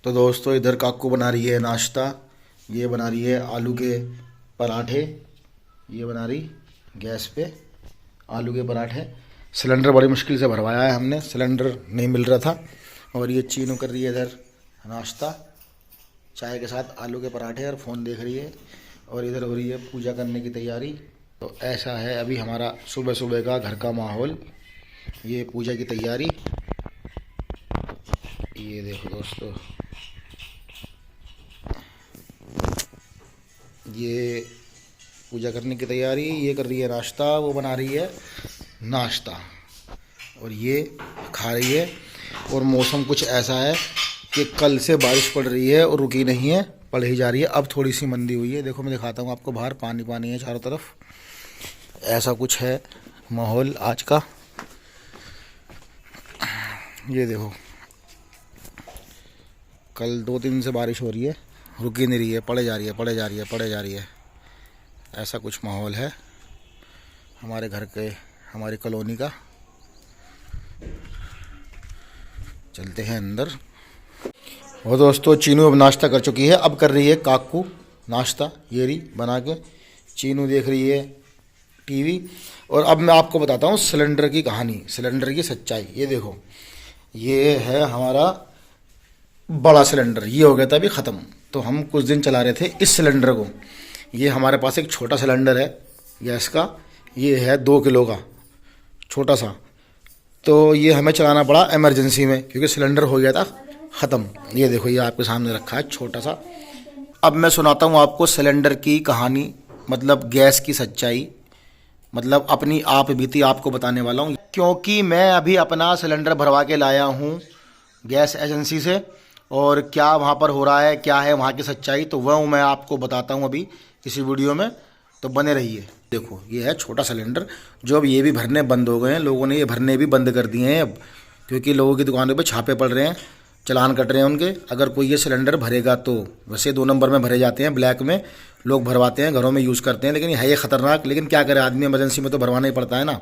तो दोस्तों इधर काकू बना रही है नाश्ता। ये बना रही है आलू के पराठे। ये बना रही गैस पे आलू के पराठे। सिलेंडर बड़ी मुश्किल से भरवाया है हमने, सिलेंडर नहीं मिल रहा था। और ये चीनू कर रही है इधर नाश्ता चाय के साथ आलू के पराठे और फ़ोन देख रही है। और इधर हो रही है पूजा करने की तैयारी। तो ऐसा है अभी हमारा सुबह सुबह का घर का माहौल। ये पूजा की तैयारी, ये देखो दोस्तों, ये पूजा करने की तैयारी। ये कर रही है नाश्ता, वो बना रही है नाश्ता और ये खा रही है। और मौसम कुछ ऐसा है कि कल से बारिश पड़ रही है और रुकी नहीं है, पड़ ही जा रही है। अब थोड़ी सी मंदी हुई है। देखो मैं दिखाता हूँ आपको, बाहर पानी पानी है चारों तरफ। ऐसा कुछ है माहौल आज का। ये देखो, कल 2 दिन से बारिश हो रही है, रुकी नहीं रही है, पड़े जा रही है, पड़े जा रही है, पड़े जा रही है। ऐसा कुछ माहौल है हमारे घर के, हमारी कॉलोनी का। चलते हैं अंदर। और दोस्तों चीनू अब नाश्ता कर चुकी है, अब कर रही है काकू नाश्ता। ये रही बना के, चीनू देख रही है टीवी। और अब मैं आपको बताता हूँ सिलेंडर की कहानी, सिलेंडर की सच्चाई। ये देखो, ये है हमारा बड़ा सिलेंडर, ये हो गया था अभी ख़त्म। तो हम कुछ दिन चला रहे थे इस सिलेंडर को। ये हमारे पास एक छोटा सिलेंडर है गैस का, ये है 2 किलो का, छोटा सा। तो ये हमें चलाना पड़ा इमरजेंसी में, क्योंकि सिलेंडर हो गया था ख़त्म। ये देखो, ये आपके सामने रखा है छोटा सा। अब मैं सुनाता हूँ आपको सिलेंडर की कहानी, मतलब गैस की सच्चाई, मतलब अपनी आप बीती आपको बताने वाला हूँ। क्योंकि मैं अभी अपना सिलेंडर भरवा के लाया हूँ गैस एजेंसी से, और क्या वहाँ पर हो रहा है, क्या है वहाँ की सच्चाई, तो वह मैं आपको बताता हूँ अभी इसी वीडियो में। तो बने रहिए। देखो, ये है छोटा सिलेंडर, जो अब ये भी भरने बंद हो गए हैं, लोगों ने ये भरने भी बंद कर दिए हैं अब, क्योंकि लोगों की दुकानों पे छापे पड़ रहे हैं, चालान कट रहे हैं उनके। अगर कोई ये सिलेंडर भरेगा तो, वैसे 2 नंबर में भरे जाते हैं, ब्लैक में लोग भरवाते हैं, घरों में यूज़ करते हैं, लेकिन है ये ख़तरनाक। लेकिन क्या करे आदमी, इमरजेंसी में तो भरवाना ही पड़ता है ना।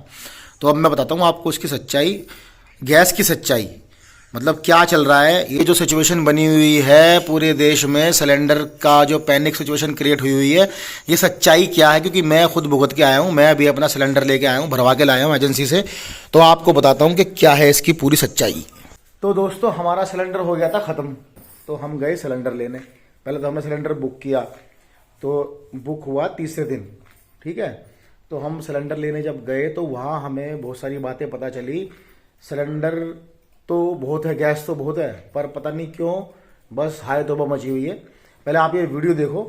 तो अब मैं बताता हूँ आपको इसकी सच्चाई, गैस की सच्चाई, मतलब क्या चल रहा है। ये जो सिचुएशन बनी हुई है पूरे देश में, सिलेंडर का जो पैनिक सिचुएशन क्रिएट हुई हुई है, ये सच्चाई क्या है, क्योंकि मैं खुद भुगत के आया हूँ। मैं अभी अपना सिलेंडर लेके आया हूँ, भरवा के लाया हूँ एजेंसी से। तो आपको बताता हूँ कि क्या है इसकी पूरी सच्चाई। तो दोस्तों हमारा सिलेंडर हो गया था ख़त्म, तो हम गए सिलेंडर लेने। पहले तो हमने सिलेंडर बुक किया, तो बुक हुआ तीसरे दिन, ठीक है। तो हम सिलेंडर लेने जब गए तो वहाँ हमें बहुत सारी बातें पता चली। सिलेंडर तो बहुत है, गैस तो बहुत है, पर पता नहीं क्यों बस हाय तौबा मची हुई है। पहले आप ये वीडियो देखो,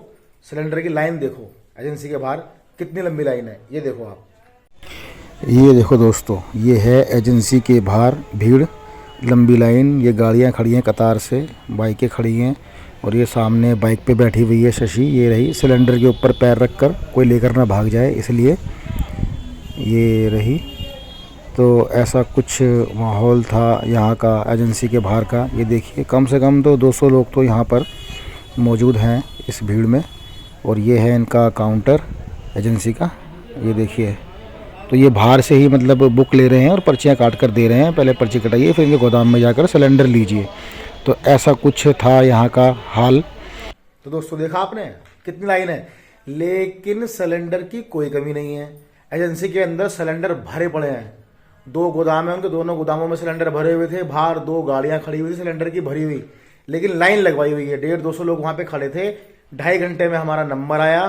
सिलेंडर की लाइन देखो एजेंसी के बाहर, कितनी लंबी लाइन है, ये देखो आप। ये देखो दोस्तों, ये है एजेंसी के बाहर भीड़, लंबी लाइन। ये गाड़ियाँ खड़ी हैं कतार से, बाइकें खड़ी हैं, और ये सामने बाइक पे बैठी हुई है शशि। ये रही सिलेंडर के ऊपर पैर रखकर, कोई लेकर ना भाग जाए इसलिए ये रही। तो ऐसा कुछ माहौल था यहाँ का एजेंसी के बाहर का। ये देखिए, कम से कम तो 200 लोग तो यहाँ पर मौजूद हैं इस भीड़ में। और ये है इनका काउंटर एजेंसी का, ये देखिए। तो ये बाहर से ही मतलब बुक ले रहे हैं और पर्चियाँ काट कर दे रहे हैं। पहले पर्ची कटाइए, फिर इनके गोदाम में जाकर सिलेंडर लीजिए। तो ऐसा कुछ था यहाँ का हाल। तो दोस्तों देखा आपने कितनी लाइन है, लेकिन सिलेंडर की कोई कमी नहीं है। एजेंसी के अंदर सिलेंडर भरे पड़े हैं, 2 गोदाम है उनके, दोनों गोदामों में सिलेंडर भरे हुए थे। बाहर 2 गाड़ियां खड़ी हुई थी सिलेंडर की भरी हुई, लेकिन लाइन लगवाई हुई है। 150-200 लोग वहां पे खड़े थे। 2.5 घंटे में हमारा नंबर आया,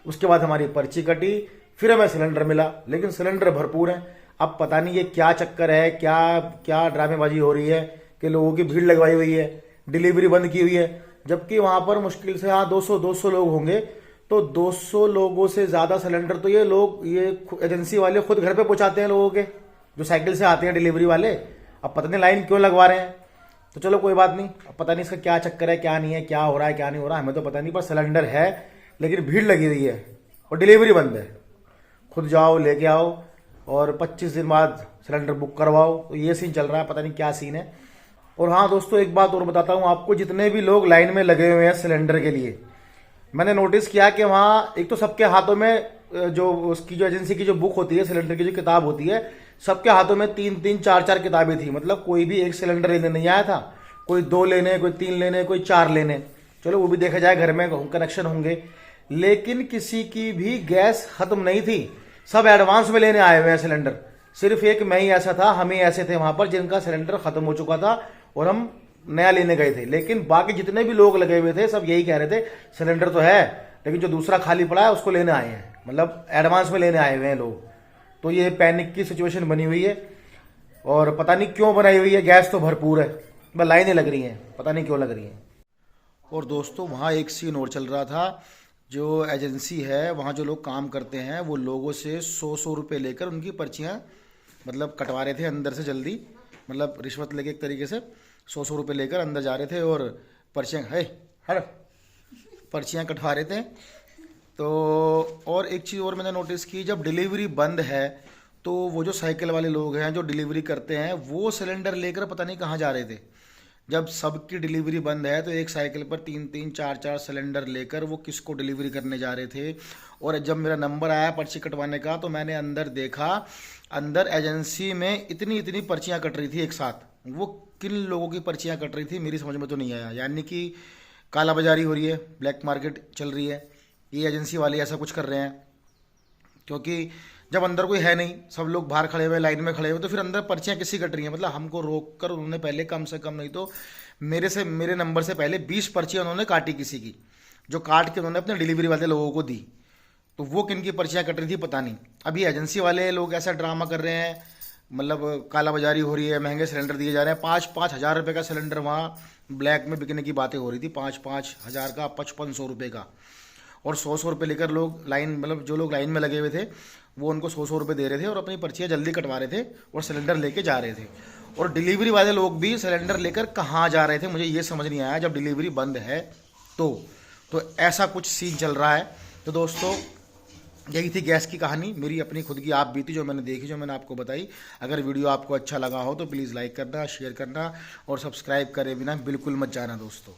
उसके बाद हमारी पर्ची कटी, फिर हमें सिलेंडर मिला, लेकिन सिलेंडर भरपूर है। अब पता नहीं ये क्या चक्कर है, क्या क्या ड्रामेबाजी हो रही है कि लोगों की भीड़ लगवाई हुई है, डिलीवरी बंद की हुई है। जबकि वहां पर मुश्किल से 200 लोग होंगे। तो 200 लोगों से ज्यादा सिलेंडर तो ये लोग, ये एजेंसी वाले खुद घर पे पहुंचाते हैं लोगों के, जो साइकिल से आते हैं डिलीवरी वाले। अब पता नहीं लाइन क्यों लगवा रहे हैं। तो चलो कोई बात नहीं, अब पता नहीं इसका क्या चक्कर है, क्या नहीं है, क्या हो रहा है क्या नहीं हो रहा है, हमें तो पता नहीं। पर सिलेंडर है, लेकिन भीड़ लगी हुई है और डिलीवरी बंद है। खुद जाओ लेके आओ और 25 दिन बाद सिलेंडर बुक करवाओ। तो ये सीन चल रहा है, पता नहीं क्या सीन है। और हाँ दोस्तों, एक बात और बताता हूँ आपको, जितने भी लोग लाइन में लगे हुए हैं सिलेंडर के लिए, मैंने नोटिस किया कि वहाँ एक तो सबके हाथों में जो उसकी जो एजेंसी की जो बुक होती है, सिलेंडर की जो किताब होती है, सबके हाथों में 3-3, 4-4 किताबें थी। मतलब कोई भी एक सिलेंडर लेने नहीं आया था, कोई 2 लेने, कोई 3 लेने, कोई 4 लेने, चलो वो भी देखा जाए, घर में कनेक्शन होंगे, लेकिन किसी की भी गैस खत्म नहीं थी। सब एडवांस में लेने आए हुए हैं सिलेंडर। सिर्फ एक मैं ही ऐसा था, हम ही ऐसे थे वहां पर जिनका सिलेंडर खत्म हो चुका था और हम नया लेने गए थे। लेकिन बाकी जितने भी लोग लगे हुए थे सब यही कह रहे थे सिलेंडर तो है, लेकिन जो दूसरा खाली पड़ा है उसको लेने आए हैं, मतलब एडवांस में लेने आए हुए हैं लोग। तो ये पैनिक की सिचुएशन बनी हुई है और पता नहीं क्यों बनाई हुई है। गैस तो भरपूर है, बस लाइनें लग रही हैं, पता नहीं क्यों लग रही हैं। और दोस्तों वहाँ एक सीन और चल रहा था। जो एजेंसी है वहाँ जो लोग काम करते हैं वो लोगों से 100 रुपये लेकर उनकी पर्चियाँ मतलब कटवा रहे थे अंदर से जल्दी, मतलब रिश्वत लेके एक तरीके से 100 रुपये लेकर अंदर जा रहे थे और पर्चियाँ पर्चियाँ कटवा रहे थे। तो और एक चीज़ और मैंने नोटिस की, जब डिलीवरी बंद है तो वो जो साइकिल वाले लोग हैं जो डिलीवरी करते हैं वो सिलेंडर लेकर पता नहीं कहाँ जा रहे थे। जब सबकी डिलीवरी बंद है तो एक साइकिल पर 3-3 4-4 सिलेंडर लेकर वो किसको डिलीवरी करने जा रहे थे। और जब मेरा नंबर आया पर्ची कटवाने का तो मैंने अंदर देखा, अंदर एजेंसी में इतनी इतनी पर्चियाँ कट रही थी एक साथ। वो किन लोगों की पर्चियाँ कट रही थी मेरी समझ में तो नहीं आया। यानी कि कालाबाजारी हो रही है, ब्लैक मार्केट चल रही है, ये एजेंसी वाले ऐसा कुछ कर रहे हैं। क्योंकि जब अंदर कोई है नहीं, सब लोग बाहर खड़े हुए लाइन में खड़े हुए, तो फिर अंदर पर्चियाँ किसी कट रही हैं। मतलब हमको रोक कर उन्होंने पहले कम से कम नहीं तो मेरे नंबर से पहले 20 पर्चियाँ उन्होंने काटी किसी की, जो काट के उन्होंने अपने डिलीवरी वाले लोगों को दी। तो वो किन की पर्चियाँ कट रही थी पता नहीं। अभी एजेंसी वाले लोग ऐसा ड्रामा कर रहे हैं, मतलब कालाबाजारी हो रही है, महंगे सिलेंडर दिए जा रहे हैं। 5-5 हज़ार रुपये का सिलेंडर वहाँ ब्लैक में बिकने की बातें हो रही थी, 5-5 हज़ार का, 5500 रुपये का। और 100 रुपये लेकर लोग लाइन, मतलब जो लोग लाइन में लगे हुए थे वो उनको 100 रुपये दे रहे थे और अपनी पर्चियाँ जल्दी कटवा रहे थे और सिलेंडर लेके जा रहे थे। और डिलीवरी वाले लोग भी सिलेंडर लेकर कहाँ जा रहे थे मुझे ये समझ नहीं आया, जब डिलीवरी बंद है तो ऐसा कुछ सीन चल रहा है। तो दोस्तों यही थी गैस की कहानी, मेरी अपनी खुद की आप बीती जो मैंने देखी, जो मैंने आपको बताई। अगर वीडियो आपको अच्छा लगा हो तो प्लीज़ लाइक करना, शेयर करना और सब्सक्राइब करे बिना बिल्कुल मत जाना दोस्तों।